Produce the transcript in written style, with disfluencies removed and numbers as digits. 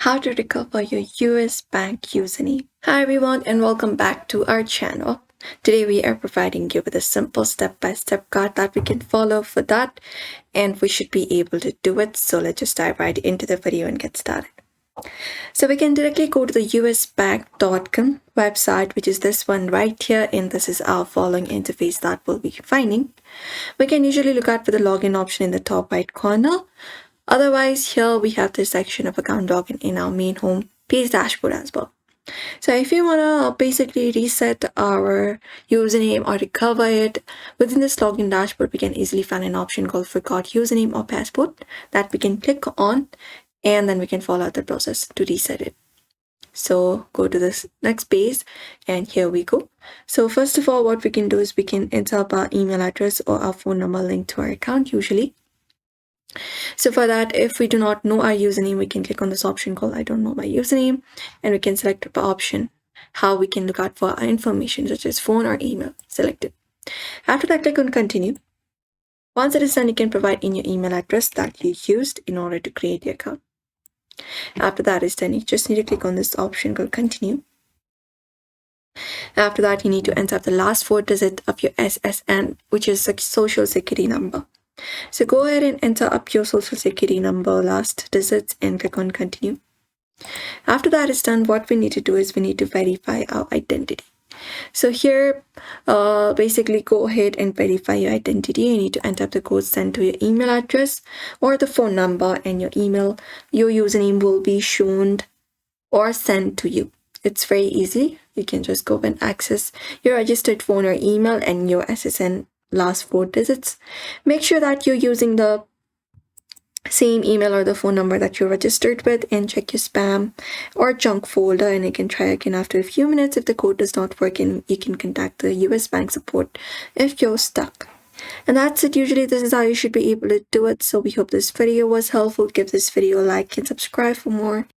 how to recover your US bank username. Hi everyone and welcome back to our channel. Today we are providing you with a simple step-by-step guide that we can follow for that, and we should be able to do it. So let's just dive right into the video and get started. So we can directly go to the usbank.com website, which is this one right here, and this is our following interface that we'll be finding. We can usually look out for the login option in the top right corner. Otherwise, here we have this section of account login in our main home page dashboard as well. So if you want to basically reset our username or recover it within this login dashboard, we can easily find an option called forgot username or password that we can click on, and then we can follow the process to reset it. So go to this next page and here we go. So first of all, what we can do is we can enter up our email address or our phone number linked to our account usually. So for that, if we do not know our username, we can click on this option called I don't know my username, and we can select the option how we can look out for our information such as phone or email. Select it. After that, click on continue. Once it is done, you can provide in your email address that you used in order to create the account. After that is done, you just need to click on this option called continue. After that, you need to enter the last 4 digits of your SSN, which is a social security number. So go ahead and enter up your social security number, last digits, and click on continue. After that is done, what we need to do is we need to verify our identity. So here, basically go ahead and verify your identity. You need to enter the code sent to your email address or the phone number, and your email, your username will be shown or sent to you. It's very easy. You can just go and access your registered phone or email and your SSN last 4 digits. Make sure that you're using the same email or the phone number that you're registered with, and check your spam or junk folder, and you can try again after a few minutes. If the code does not work, and you can contact the US bank support if you're stuck. And that's it. Usually this is how you should be able to do it. So we hope this video was helpful. Give this video a like and subscribe for more.